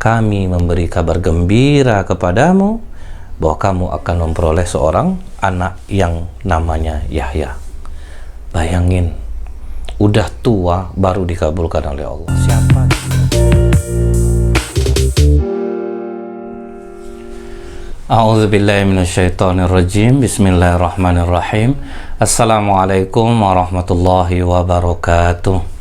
kami memberi kabar gembira kepadamu bahwa kamu akan memperoleh seorang anak yang namanya Yahya. Bayangin, udah tua baru dikabulkan oleh Allah. Siapa dia? A'udzubillahi minasyaitonirrajim. Bismillahirrahmanirrahim. Assalamualaikum warahmatullahi wabarakatuh.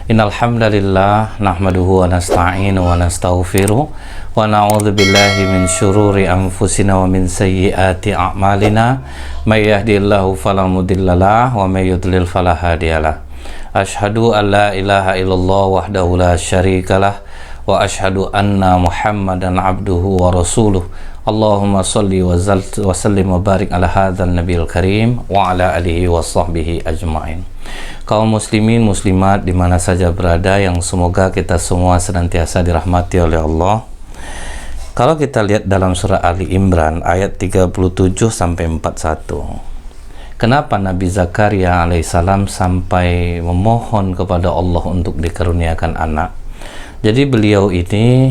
Innal hamdalillah nahmaduhu wa nasta'inu wa nastaghfiruh wa na'udzu billahi min syururi anfusina wa min sayyiati a'malina may yahdihillahu fala mudhillalah wa may yudlil fala hadiyalah. Asyhadu an la ilaha illallah wahdahu la syarikalah wa asyhadu anna Muhammadan abduhu wa rasuluh. Allahumma salli wa sallim wa barik ala hadzal nabiyil karim wa ala alihi wa sahbihi ajma'in. Kaum muslimin muslimat di mana saja berada, yang semoga kita semua senantiasa dirahmati oleh Allah. Kalau kita lihat dalam surah Ali Imran ayat 37 sampai 41. Kenapa Nabi Zakaria alaihissalam sampai memohon kepada Allah untuk dikaruniakan anak? Jadi beliau ini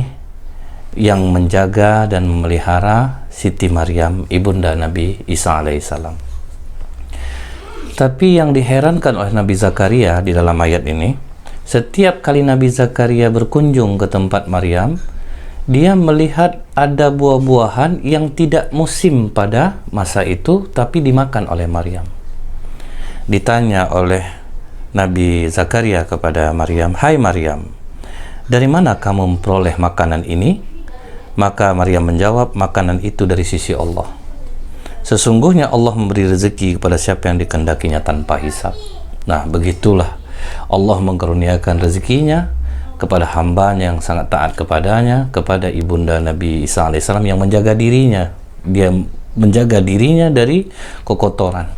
yang menjaga dan memelihara Siti Maryam, ibunda Nabi Isa alaihissalam. Tapi yang diherankan oleh Nabi Zakaria di dalam ayat ini, setiap kali Nabi Zakaria berkunjung ke tempat Maryam, dia melihat ada buah-buahan yang tidak musim pada masa itu, tapi dimakan oleh Maryam. Ditanya oleh Nabi Zakaria kepada Maryam, "Hai Maryam, dari mana kamu memperoleh makanan ini?" Maka Maryam menjawab, "Makanan itu dari sisi Allah. Sesungguhnya Allah memberi rezeki kepada siapa yang dikehendakinya tanpa hisab." Nah, begitulah Allah mengkaruniakan rezekinya kepada hambanya yang sangat taat kepadanya, kepada ibunda Nabi Isa alaihissalam yang menjaga dirinya. Dia menjaga dirinya dari kekotoran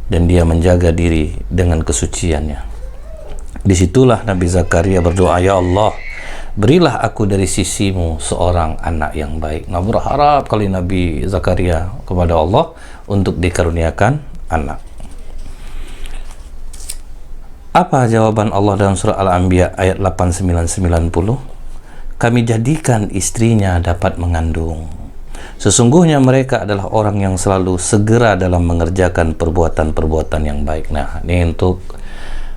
dan dia menjaga diri dengan kesuciannya. Disitulah Nabi Zakaria berdoa, "Ya Allah, berilah aku dari sisimu seorang anak yang baik." Nah, berharap kali Nabi Zakaria kepada Allah untuk dikaruniakan anak. Apa jawaban Allah dalam surah Al-Anbiya ayat 89-90? "Kami jadikan istrinya dapat mengandung. Sesungguhnya mereka adalah orang yang selalu segera dalam mengerjakan perbuatan-perbuatan yang baik." Nah, ini untuk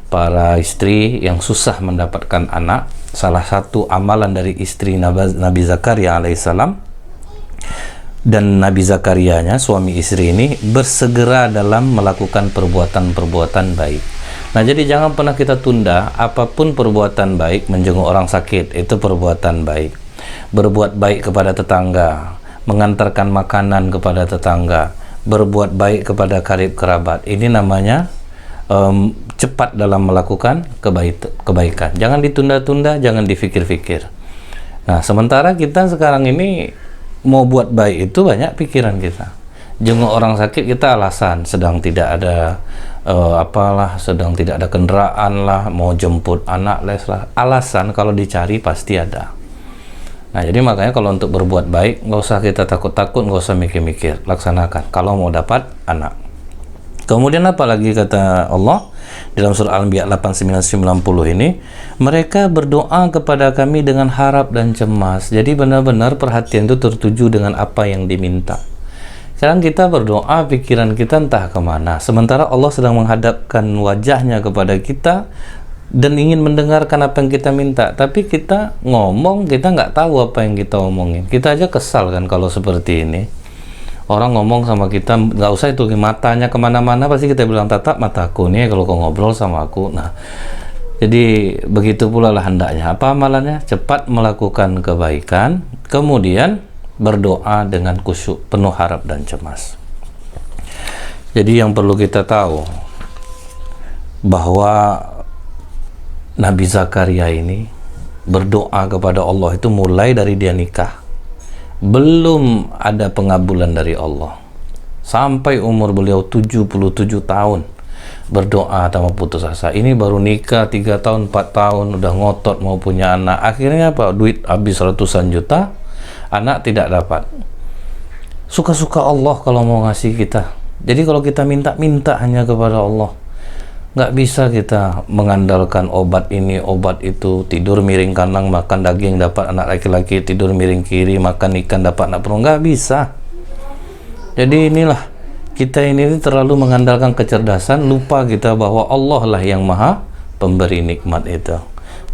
para istri yang susah mendapatkan anak. Salah satu amalan dari istri Nabi Zakaria alaihissalam dan Nabi Zakarianya, suami istri ini, bersegera dalam melakukan perbuatan-perbuatan baik. Nah, jadi jangan pernah kita tunda apapun perbuatan baik. Menjenguk orang sakit itu perbuatan baik, berbuat baik kepada tetangga, mengantarkan makanan kepada tetangga, berbuat baik kepada karib kerabat, ini namanya cepat dalam melakukan kebaikan. Jangan ditunda-tunda, jangan dipikir-pikir. Nah, sementara kita sekarang ini mau buat baik itu banyak pikiran kita. Jenguk orang sakit kita alasan sedang tidak ada sedang tidak ada kendaraan lah, mau jemput anak les lah. Alasan kalau dicari pasti ada. Nah, jadi makanya kalau untuk berbuat baik nggak usah kita takut-takut, nggak usah mikir-mikir, laksanakan kalau mau dapat anak. Kemudian apa lagi kata Allah dalam surah Al-Anbiya 89-90 ini? "Mereka berdoa kepada kami dengan harap dan cemas." Jadi benar-benar perhatian itu tertuju dengan apa yang diminta. Sekarang kita berdoa, pikiran kita entah kemana, sementara Allah sedang menghadapkan wajahnya kepada kita dan ingin mendengarkan apa yang kita minta. Tapi kita ngomong, kita nggak tahu apa yang kita omongin. Kita aja kesal kan kalau seperti ini. Orang ngomong sama kita, nggak usah itu matanya kemana-mana, pasti kita bilang, "Tatap mataku nih kalau kau ngobrol sama aku." Nah, jadi begitu pula lah hendaknya. Apa amalannya? Cepat melakukan kebaikan, kemudian berdoa dengan khusyuk, penuh harap dan cemas. Jadi yang perlu kita tahu bahwa Nabi Zakaria ini berdoa kepada Allah itu mulai dari dia nikah. Belum ada pengabulan dari Allah sampai umur beliau 77 tahun berdoa tanpa putus asa. Ini baru nikah 3 tahun 4 tahun udah ngotot mau punya anak. Akhirnya apa? Duit habis ratusan juta, anak tidak dapat. Suka-suka Allah kalau mau ngasih kita. Jadi kalau kita minta hanya kepada Allah. Nggak bisa kita mengandalkan obat ini, obat itu, tidur miring kanan makan daging dapat anak laki-laki, tidur miring kiri makan ikan dapat anak perempuan. Nggak bisa. Jadi inilah, kita ini terlalu mengandalkan kecerdasan, lupa kita bahwa Allah lah yang maha pemberi nikmat itu.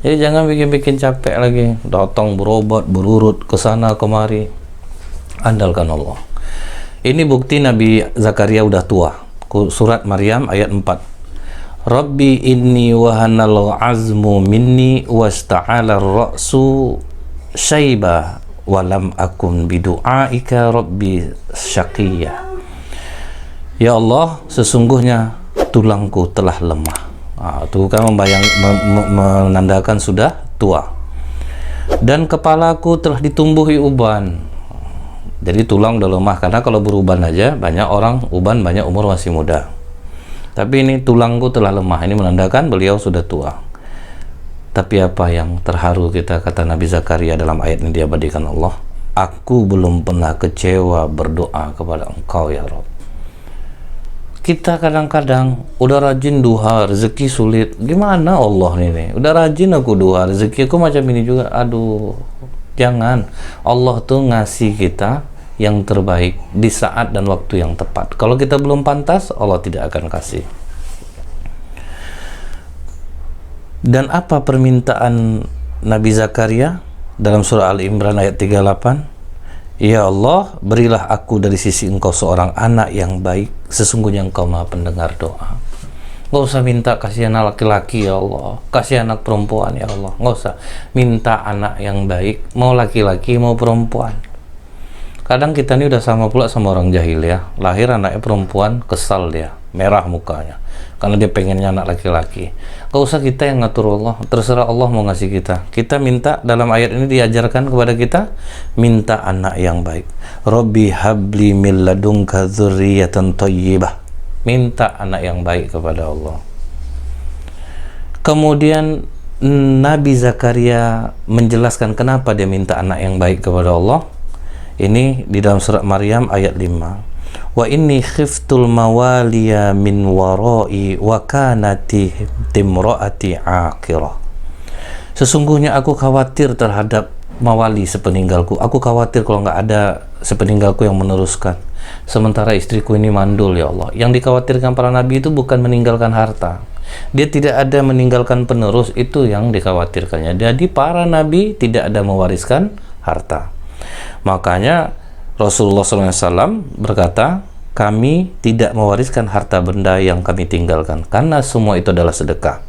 Jadi jangan bikin-bikin capek lagi, datang berobat, berurut ke sana kemari. Andalkan Allah. Ini bukti Nabi Zakaria udah tua. Surat Maryam ayat 4. Rabbi inni wahanal azmu minni wasta'ala ar-ra'su syaiba walam akun bidu'aika rabbi syaqiyya. Ya Allah, sesungguhnya tulangku telah lemah. Itu kan menandakan sudah tua. Dan kepalaku telah ditumbuhi uban. Jadi tulang udah lemah, karena kalau beruban aja banyak orang uban banyak umur masih muda. Tapi ini tulangku telah lemah, ini menandakan beliau sudah tua. Tapi apa yang terharu kita, kata Nabi Zakaria dalam ayat ini diabadikan Allah, aku belum pernah kecewa berdoa kepada Engkau ya Rabb. Kita kadang-kadang udah rajin duha, rezeki sulit. Gimana Allah ini? Udah rajin aku duha, rezeki aku macam ini juga. Aduh, jangan. Allah tuh ngasih kita yang terbaik di saat dan waktu yang tepat. Kalau kita belum pantas, Allah tidak akan kasih. Dan apa permintaan Nabi Zakaria dalam surah Al-Imran ayat 38? Ya Allah, berilah aku dari sisi Engkau seorang anak yang baik, sesungguhnya Engkau maha pendengar doa. Nggak usah minta kasih anak laki-laki ya Allah, kasih anak perempuan ya Allah. Nggak usah minta anak yang baik, mau laki-laki mau perempuan. Kadang kita ini udah sama pula sama orang jahil ya, lahir anaknya perempuan, kesal dia, merah mukanya karena dia pengennya anak laki-laki. Gak usah kita yang ngatur Allah, terserah Allah mau ngasih kita. Kita minta, dalam ayat ini diajarkan kepada kita minta anak yang baik. Rabbi habli min ladunka dzurriyyatan thayyibah. Minta anak yang baik kepada Allah. Kemudian Nabi Zakaria menjelaskan kenapa dia minta anak yang baik kepada Allah. Ini di dalam surat Maryam ayat 5. Wa inni khiftul mawaliya min warai wa kanati timraati aqirah. Sesungguhnya aku khawatir terhadap mawali sepeninggalku. Aku khawatir kalau nggak ada sepeninggalku yang meneruskan. Sementara istriku ini mandul ya Allah. Yang dikhawatirkan para nabi itu bukan meninggalkan harta. Dia tidak ada meninggalkan penerus, itu yang dikhawatirkannya. Jadi para nabi tidak ada mewariskan harta. Makanya Rasulullah SAW berkata, kami tidak mewariskan harta benda yang kami tinggalkan, karena semua itu adalah sedekah.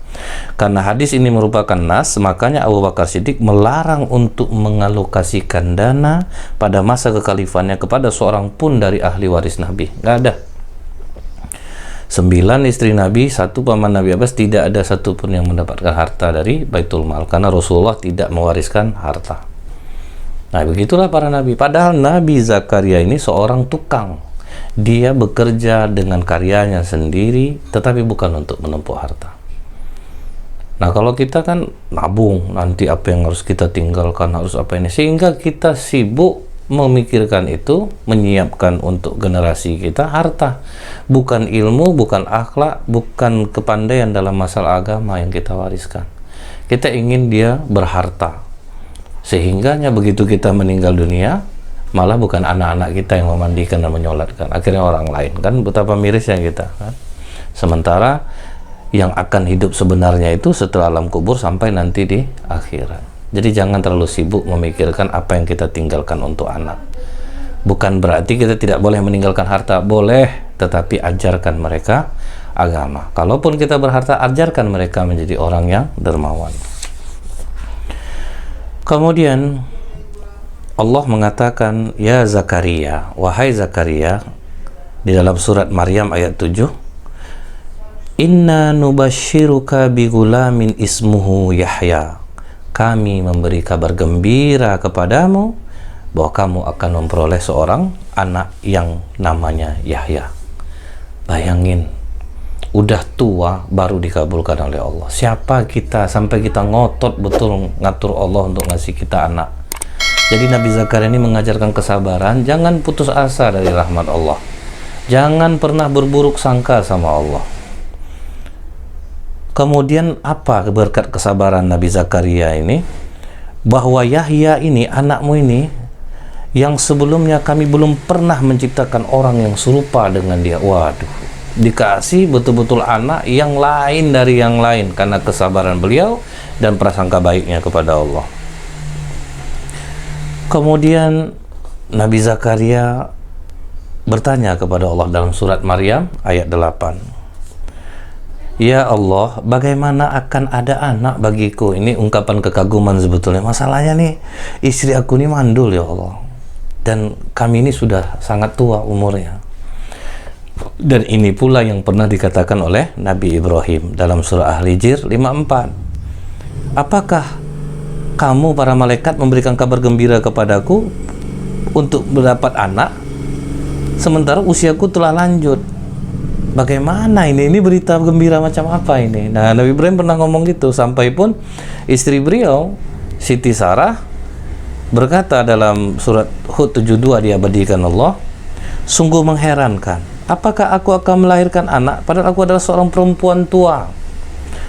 Karena hadis ini merupakan nas, makanya Abu Bakar Siddiq melarang untuk mengalokasikan dana pada masa kekhalifahannya kepada seorang pun dari ahli waris Nabi. Nggak ada. 9 istri Nabi, 1 paman Nabi Abbas, tidak ada satupun yang mendapatkan harta dari Baitul Mal, karena Rasulullah tidak mewariskan harta. Nah, begitulah para nabi. Padahal Nabi Zakaria ini seorang tukang. Dia bekerja dengan karyanya sendiri, tetapi bukan untuk menempuh harta. Nah, kalau kita kan nabung, nanti apa yang harus kita tinggalkan, harus apa ini. Sehingga kita sibuk memikirkan itu, menyiapkan untuk generasi kita harta. Bukan ilmu, bukan akhlak, bukan kepandaian dalam masalah agama yang kita wariskan. Kita ingin dia berharta. Sehingganya begitu kita meninggal dunia, malah bukan anak-anak kita yang memandikan dan menyolatkan, akhirnya orang lain. Kan betapa mirisnya kita kan? Sementara yang akan hidup sebenarnya itu setelah alam kubur sampai nanti di akhirat. Jadi jangan terlalu sibuk memikirkan apa yang kita tinggalkan untuk anak. Bukan berarti kita tidak boleh meninggalkan harta, boleh, tetapi ajarkan mereka agama. Kalaupun kita berharta, ajarkan mereka menjadi orang yang dermawan. Kemudian Allah mengatakan, ya Zakaria, wahai Zakaria, di dalam surat Maryam ayat 7, inna nubashiruka bigulamin ismuhu Yahya. Kami memberi kabar gembira kepadamu bahwa kamu akan memperoleh seorang anak yang namanya Yahya. Bayangin, udah tua baru dikabulkan oleh Allah. Siapa kita sampai kita ngotot betul ngatur Allah untuk ngasih kita anak. Jadi Nabi Zakaria ini mengajarkan kesabaran, jangan putus asa dari rahmat Allah. Jangan pernah berburuk sangka sama Allah. Kemudian apa berkat kesabaran Nabi Zakaria ini? Bahwa Yahya ini, anakmu ini, yang sebelumnya kami belum pernah menciptakan orang yang serupa dengan dia. Waduh, dikasih betul-betul anak yang lain dari yang lain karena kesabaran beliau dan prasangka baiknya kepada Allah. Kemudian Nabi Zakaria bertanya kepada Allah dalam surat Maryam ayat 8. Ya Allah, bagaimana akan ada anak bagiku? Ini ungkapan kekaguman sebetulnya. Masalahnya nih, istri aku ini mandul ya Allah. Dan kami ini sudah sangat tua umurnya. Dan ini pula yang pernah dikatakan oleh Nabi Ibrahim dalam surah Al-Hijr 54. Apakah kamu para malaikat memberikan kabar gembira kepadaku untuk mendapat anak, sementara usiaku telah lanjut? Bagaimana ini? Ini berita gembira macam apa ini? Nah, Nabi Ibrahim pernah ngomong gitu, sampai pun istri beliau, Siti Sarah, berkata dalam surat Hud 72 diabadikan Allah, sungguh mengherankan, apakah aku akan melahirkan anak padahal aku adalah seorang perempuan tua,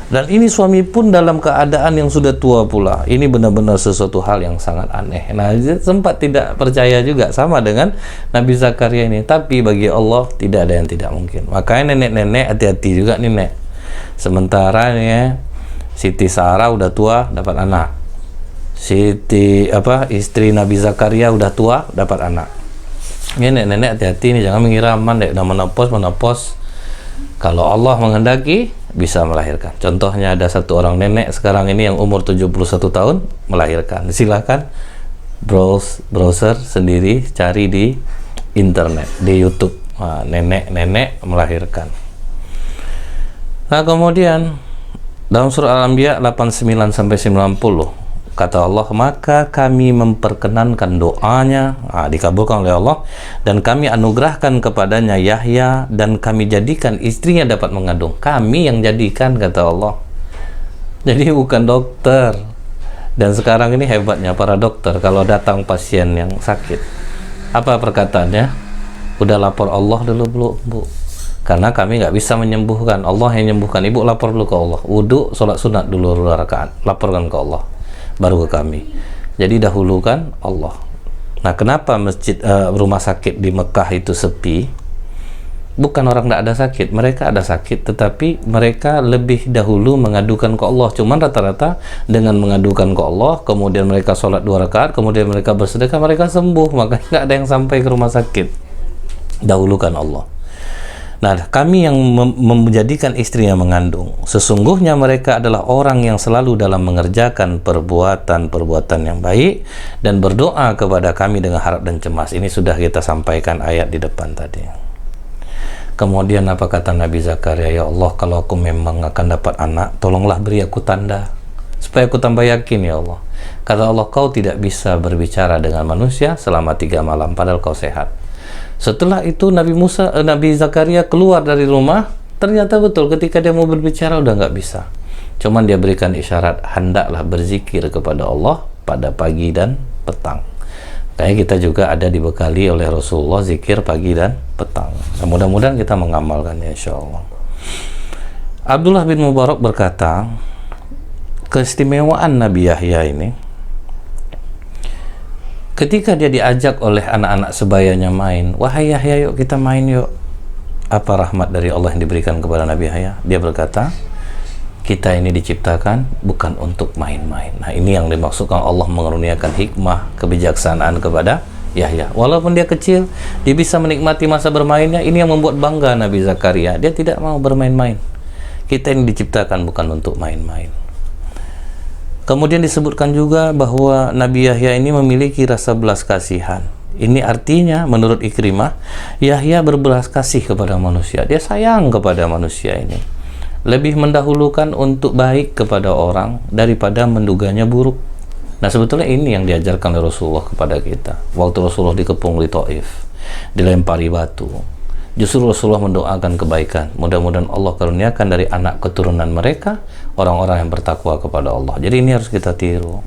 dan ini suami pun dalam keadaan yang sudah tua pula. Ini benar-benar sesuatu hal yang sangat aneh. Nah, sempat tidak percaya juga, sama dengan Nabi Zakaria ini. Tapi bagi Allah tidak ada yang tidak mungkin. Makanya nenek-nenek hati-hati juga nih, Nek. Sementara nih ya, Siti Sarah udah tua dapat anak. Istri Nabi Zakaria udah tua dapat anak. Ini nenek-nenek hati-hati nih, jangan mengira aman deh, udah menopos. Kalau Allah menghendaki bisa melahirkan. Contohnya ada satu orang nenek sekarang ini yang umur 71 tahun melahirkan. Silahkan browser sendiri, cari di internet, di YouTube. Nah, nenek-nenek melahirkan. Nah, kemudian dalam surah Al-Anbiya 89 sampai 90 kata Allah, maka kami memperkenankan doanya, dikabulkan oleh Allah, dan kami anugerahkan kepadanya Yahya, dan kami jadikan istrinya dapat mengandung. Kami yang jadikan, kata Allah. Jadi bukan dokter. Dan sekarang ini hebatnya para dokter, kalau datang pasien yang sakit, apa perkataannya? Udah lapor Allah dulu, Bu. Karena kami nggak bisa menyembuhkan, Allah yang menyembuhkan. Ibu lapor dulu ke Allah. Wudu, sholat sunat dulu 2 rakaat, laporkan ke Allah, baru ke kami. Jadi dahulukan Allah. Nah, kenapa rumah sakit di Mekah itu sepi? Bukan orang tidak ada sakit, mereka ada sakit, tetapi mereka lebih dahulu mengadukan ke Allah. Cuman rata-rata dengan mengadukan ke Allah, kemudian mereka sholat 2 rakaat, kemudian mereka bersedekah, mereka sembuh. Makanya nggak ada yang sampai ke rumah sakit. Dahulukan Allah. Nah, kami yang menjadikan istrinya mengandung. Sesungguhnya mereka adalah orang yang selalu dalam mengerjakan perbuatan-perbuatan yang baik dan berdoa kepada kami dengan harap dan cemas. Ini sudah kita sampaikan ayat di depan tadi. Kemudian apa kata Nabi Zakaria? Ya Allah, kalau aku memang akan dapat anak, tolonglah beri aku tanda supaya aku tambah yakin, ya Allah. Kata Allah, kau tidak bisa berbicara dengan manusia selama 3 malam padahal kau sehat. Setelah itu Nabi Zakaria keluar dari rumah, ternyata betul ketika dia mau berbicara udah nggak bisa. Cuman dia berikan isyarat, hendaklah berzikir kepada Allah pada pagi dan petang. Kayak kita juga ada dibekali oleh Rasulullah zikir pagi dan petang. Nah, mudah-mudahan kita mengamalkannya, insya Allah. Abdullah bin Mubarak berkata, keistimewaan Nabi Yahya ini, ketika dia diajak oleh anak-anak sebayanya main, wahai Yahya, yuk kita main yuk. Apa rahmat dari Allah yang diberikan kepada Nabi Yahya? Dia berkata, kita ini diciptakan bukan untuk main-main. Nah, ini yang dimaksudkan Allah mengaruniakan hikmah, kebijaksanaan kepada Yahya. Walaupun dia kecil, dia bisa menikmati masa bermainnya. Ini yang membuat bangga Nabi Zakaria. Dia tidak mau bermain-main. Kita ini diciptakan bukan untuk main-main. Kemudian disebutkan juga bahwa Nabi Yahya ini memiliki rasa belas kasihan. Ini artinya menurut Ikrimah, Yahya berbelas kasih kepada manusia. Dia sayang kepada manusia ini. Lebih mendahulukan untuk baik kepada orang daripada menduganya buruk. Nah, sebetulnya ini yang diajarkan oleh Rasulullah kepada kita. Waktu Rasulullah dikepung di Taif, dilempari batu, justru Rasulullah mendoakan kebaikan. Mudah-mudahan Allah karuniakan dari anak keturunan mereka orang-orang yang bertakwa kepada Allah. Jadi ini harus kita tiru.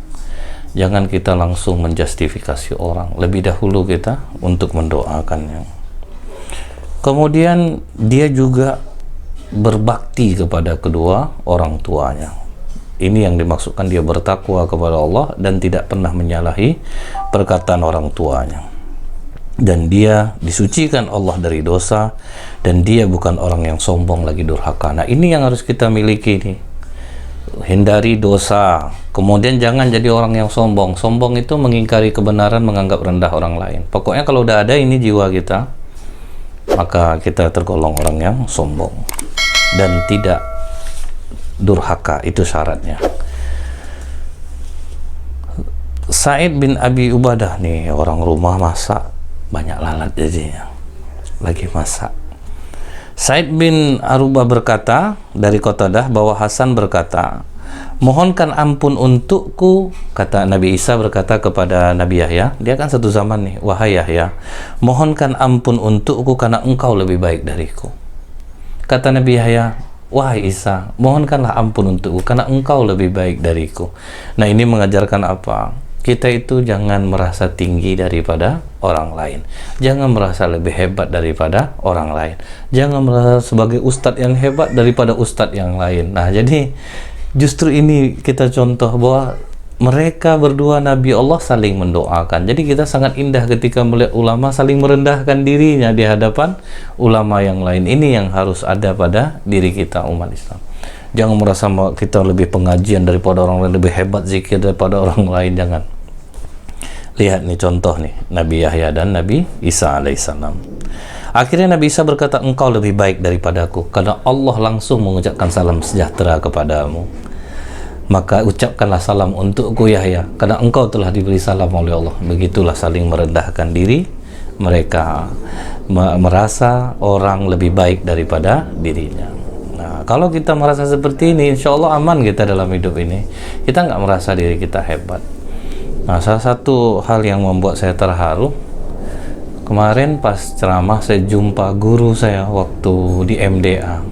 Jangan kita langsung menjustifikasi orang. Lebih dahulu kita untuk mendoakannya. Kemudian dia juga berbakti kepada kedua orang tuanya. Ini yang dimaksudkan dia bertakwa kepada Allah dan tidak pernah menyalahi perkataan orang tuanya. Dan dia disucikan Allah dari dosa, dan dia bukan orang yang sombong lagi durhaka. Nah, ini yang harus kita miliki nih. Hindari dosa. Kemudian jangan jadi orang yang sombong. Sombong itu mengingkari kebenaran, menganggap rendah orang lain. Pokoknya kalau udah ada ini jiwa kita, maka kita tergolong orang yang sombong dan tidak durhaka. Itu syaratnya. Sa'id bin Abi Ubadah nih, orang rumah masak banyak lalat jadinya, lagi masak. Sa'id bin Arubah berkata dari Qatadah bahwa Hasan berkata, mohonkan ampun untukku, kata Nabi Isa berkata kepada Nabi Yahya, dia kan satu zaman nih, wahai Yahya, mohonkan ampun untukku karena engkau lebih baik dariku. Kata Nabi Yahya, wahai Isa, mohonkanlah ampun untukku karena engkau lebih baik dariku. Nah, ini mengajarkan apa? Kita itu jangan merasa tinggi daripada orang lain, jangan merasa lebih hebat daripada orang lain, jangan merasa sebagai ustadz yang hebat daripada ustadz yang lain. Nah, jadi justru ini kita contoh bahwa mereka berdua Nabi Allah saling mendoakan. Jadi kita sangat indah ketika melihat ulama saling merendahkan dirinya di hadapan ulama yang lain. Ini yang harus ada pada diri kita, umat Islam. Jangan merasa kita lebih pengajian daripada orang lain, lebih hebat zikir daripada orang lain, jangan. Lihat nih contoh nih, Nabi Yahya dan Nabi Isa alaihissalam. Akhirnya Nabi Isa berkata, engkau lebih baik daripadaku karena Allah langsung mengucapkan salam sejahtera kepadamu. Maka ucapkanlah salam untukku Yahya karena engkau telah diberi salam oleh Allah. Begitulah saling merendahkan diri mereka, merasa orang lebih baik daripada dirinya. Nah, kalau kita merasa seperti ini, insya Allah aman kita dalam hidup ini. Kita nggak merasa diri kita hebat. Nah, salah satu hal yang membuat saya terharu, kemarin pas ceramah saya jumpa guru saya waktu di MDA.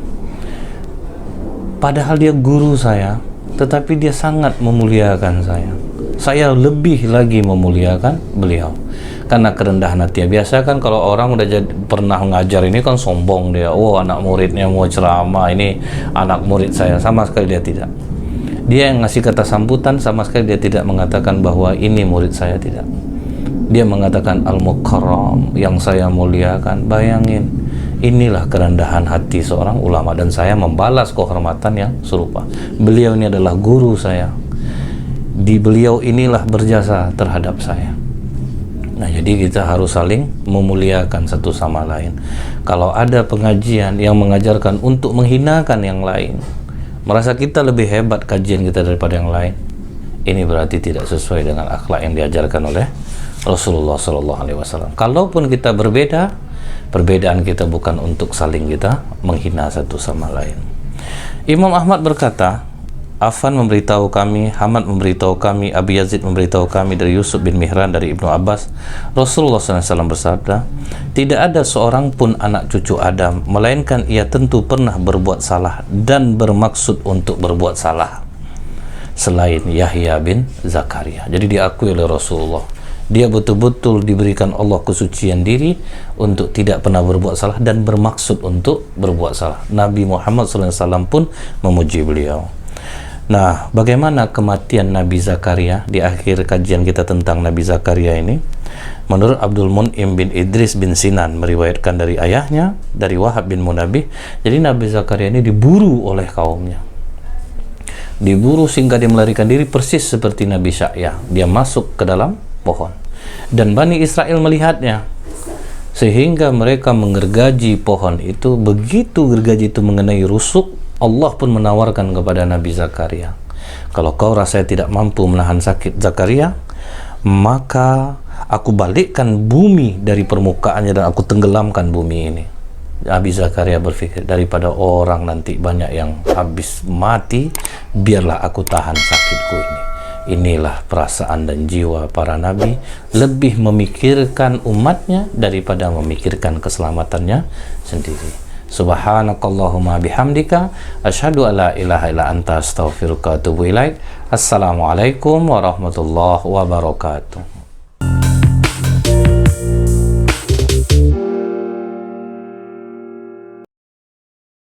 Padahal dia guru saya, tetapi dia sangat memuliakan saya. Saya lebih lagi memuliakan beliau karena kerendahan hati. Biasa kan kalau orang udah pernah ngajar ini kan sombong dia. Oh, anak muridnya mau ceramah, ini anak murid saya. Sama sekali dia tidak. Dia yang ngasih kata sambutan, sama sekali dia tidak mengatakan bahwa ini murid saya, tidak. Dia mengatakan al-mukarram, yang saya muliakan. Bayangin, inilah kerendahan hati seorang ulama, dan saya membalas kehormatan yang serupa. Beliau ini adalah guru saya. Di beliau inilah berjasa terhadap saya. Nah, jadi kita harus saling memuliakan satu sama lain. Kalau ada pengajian yang mengajarkan untuk menghinakan yang lain, merasa kita lebih hebat kajian kita daripada yang lain, ini berarti tidak sesuai dengan akhlak yang diajarkan oleh Rasulullah SAW. Kalaupun kita berbeda, perbedaan kita bukan untuk saling kita menghina satu sama lain. Imam Ahmad berkata, Affan memberitahu kami, Hamad memberitahu kami, Abi Yazid memberitahu kami dari Yusuf bin Mihran dari Ibnu Abbas, Rasulullah SAW bersabda, tidak ada seorang pun anak cucu Adam, melainkan ia tentu pernah berbuat salah dan bermaksud untuk berbuat salah, selain Yahya bin Zakaria. Jadi diakui oleh Rasulullah, dia betul-betul diberikan Allah kesucian diri untuk tidak pernah berbuat salah dan bermaksud untuk berbuat salah. Nabi Muhammad SAW pun memuji beliau. Nah, bagaimana kematian Nabi Zakaria? Di akhir kajian kita tentang Nabi Zakaria ini, menurut Abdul Mun'im bin Idris bin Sinan meriwayatkan dari ayahnya, dari Wahab bin Munabih, jadi Nabi Zakaria ini diburu oleh kaumnya. Diburu sehingga dia melarikan diri persis seperti Nabi Sya'yah. Dia masuk ke dalam pohon. Dan Bani Israel melihatnya, sehingga mereka menggergaji pohon itu. Begitu gergaji itu mengenai rusuk, Allah pun menawarkan kepada Nabi Zakaria, kalau kau rasa tidak mampu menahan sakit Zakaria, maka aku balikkan bumi dari permukaannya dan aku tenggelamkan bumi ini. Nabi Zakaria berpikir, daripada orang nanti banyak yang habis mati, biarlah aku tahan sakitku ini. Inilah perasaan dan jiwa para nabi, lebih memikirkan umatnya daripada memikirkan keselamatannya sendiri. Subhanakallahumma bihamdika asyhadu alla ilaha illa anta astaghfiruka wa atubu ilaik. Assalamualaikum warahmatullahi wabarakatuh.